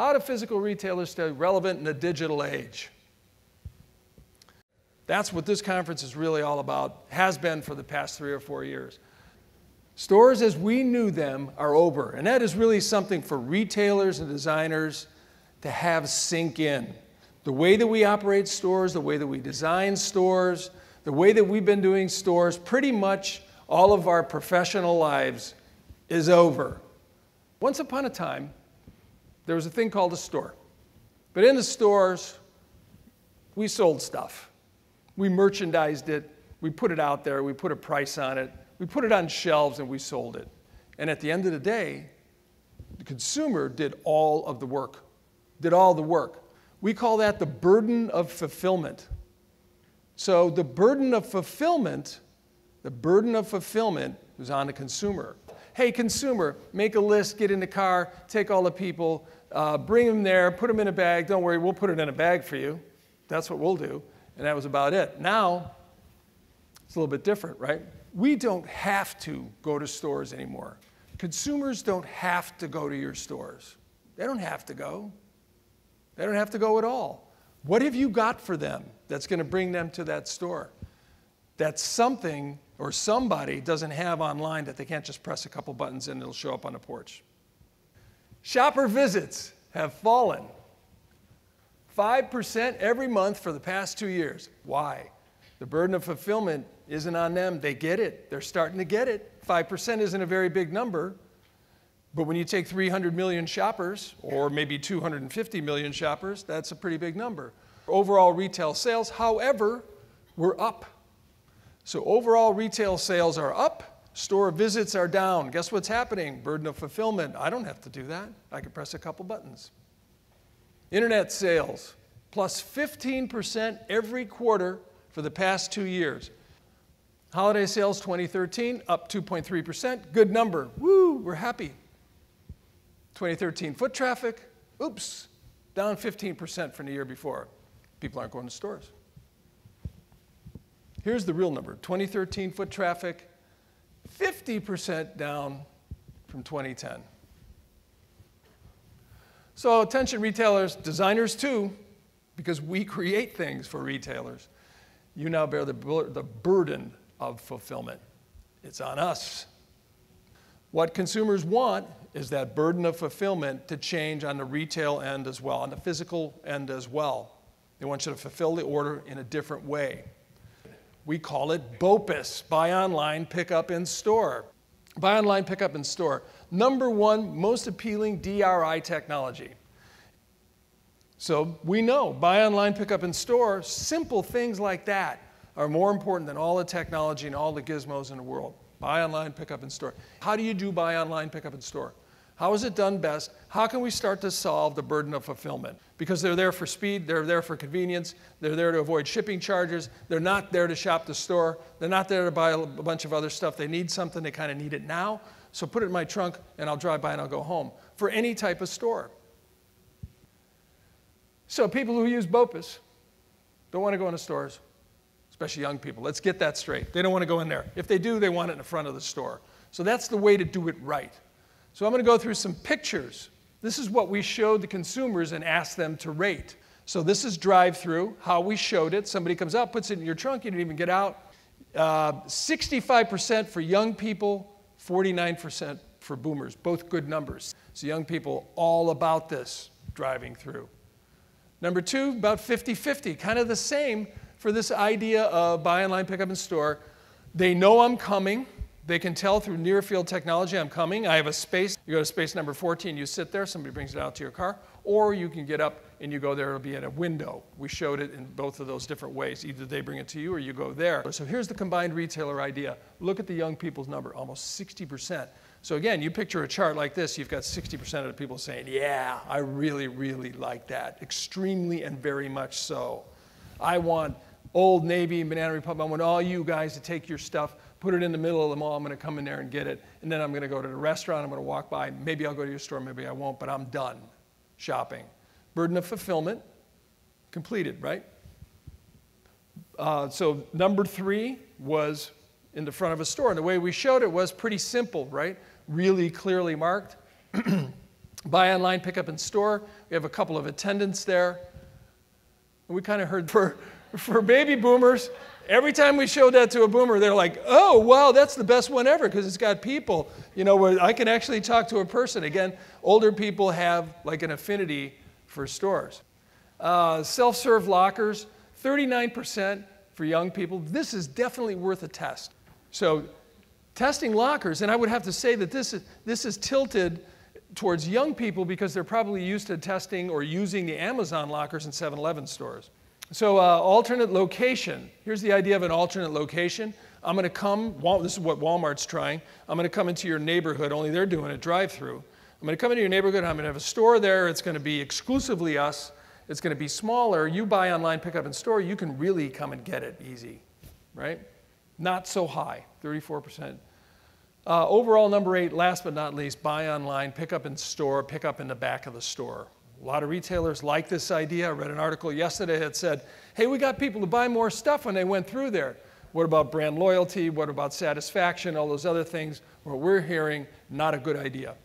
How do physical retailers stay relevant in the digital age? That's what this conference is really all about, has been for the past 3 or 4 years. Stores as we knew them are over, and that is really something for retailers and designers to have sink in. The way that we operate stores, the way that we design stores, the way that we've been doing stores, pretty much all of our professional lives is over. Once upon a time, there was a thing called a store. But in the stores, we sold stuff. We merchandised it, we put it out there, we put a price on it, we put it on shelves and we sold it. And at the end of the day, the consumer did all of the work, did all the work. We call that the burden of fulfillment. So the burden of fulfillment was on the consumer. Hey, consumer, make a list, get in the car, take all the people, bring them there, put them in a bag. Don't worry, we'll put it in a bag for you. That's what we'll do. And that was about it. Now, it's a little bit different, right? We don't have to go to stores anymore. Consumers don't have to go to your stores. They don't have to go. They don't have to go at all. What have you got for them that's going to bring them to that store? That's something or somebody doesn't have online that they can't just press a couple buttons and it'll show up on the porch. Shopper visits have fallen 5% every month for the past 2 years. Why? The burden of fulfillment isn't on them. They get it. They're starting to get it. 5% isn't a very big number, but when you take 300 million shoppers, or maybe 250 million shoppers, that's a pretty big number. Overall retail sales, however, were up. So overall retail sales are up, store visits are down. Guess what's happening? Burden of fulfillment. I don't have to do that. I can press a couple buttons. Internet sales, plus 15% every quarter for the past 2 years. Holiday sales 2013, up 2.3%. Good number. Woo, we're happy. 2013 foot traffic, oops, down 15% from the year before. People aren't going to stores. Here's the real number. 2013 foot traffic, 50% down from 2010. So attention retailers, designers too, because we create things for retailers. You now bear the burden of fulfillment. It's on us. What consumers want is that burden of fulfillment to change on the retail end as well, on the physical end as well. They want you to fulfill the order in a different way. We call it BOPIS, buy online, pick up in store. Buy online, pick up in store. Number one, most appealing DRI technology. So we know buy online, pick up in store, simple things like that are more important than all the technology and all the gizmos in the world. Buy online, pick up in store. How do you do buy online, pick up in store? How is it done best? How can we start to solve the burden of fulfillment? Because they're there for speed, they're there for convenience, they're there to avoid shipping charges, they're not there to shop the store, they're not there to buy a bunch of other stuff. They need something, they kind of need it now, so put it in my trunk and I'll drive by and I'll go home. For any type of store. So people who use BOPIS don't want to go into stores, especially young people. Let's get that straight. They don't want to go in there. If they do, they want it in the front of the store. So that's the way to do it right. So I'm going to go through some pictures. This is what we showed the consumers and asked them to rate. So this is drive-through, how we showed it. Somebody comes out, puts it in your trunk, you didn't even get out. 65% for young people, 49% for boomers, both good numbers. So young people, all about this, driving through. Number two, about 50-50, kind of the same for this idea of buy online, pick up in store. They know I'm coming. They can tell through near-field technology I'm coming. I have a space. You go to space number 14, you sit there, somebody brings it out to your car, or you can get up and you go there, it'll be at a window. We showed it in both of those different ways. Either they bring it to you or you go there. So here's the combined retailer idea. Look at the young people's number, almost 60%. So again, you picture a chart like this, you've got 60% of the people saying, yeah, I really, really like that. Extremely and very much so. I want Old Navy, Banana Republic, I want all you guys to take your stuff, put it in the middle of the mall, I'm going to come in there and get it, and then I'm going to go to the restaurant, I'm going to walk by, maybe I'll go to your store, maybe I won't, but I'm done shopping. Burden of fulfillment, completed, right? So number three was in the front of a store, and the way we showed it was pretty simple, right? Really clearly marked. Buy online, pick up in store. We have a couple of attendants there. We kind of heard for baby boomers, every time we showed that to a boomer, they're like, oh, wow, that's the best one ever because it's got people, you know, where I can actually talk to a person. Again, older people have like an affinity for stores. Self-serve lockers, 39% for young people. This is definitely worth a test. So testing lockers, and I would have to say that this is tilted towards young people because they're probably used to testing or using the Amazon lockers in 7-Eleven stores. So alternate location. Here's the idea of an alternate location. I'm going to come, this is what Walmart's trying. I'm going to come into your neighborhood, only they're doing a drive-through. I'm going to come into your neighborhood, I'm going to have a store there, it's going to be exclusively us, it's going to be smaller. You buy online, pick up in store, you can really come and get it easy, right? Not so high, 34%. Overall, number 8, last but not least, buy online, pick up in store, pick up in the back of the store. A lot of retailers like this idea. I read an article yesterday that said, hey, we got people to buy more stuff when they went through there. What about brand loyalty? What about satisfaction? All those other things. What we're hearing, not a good idea.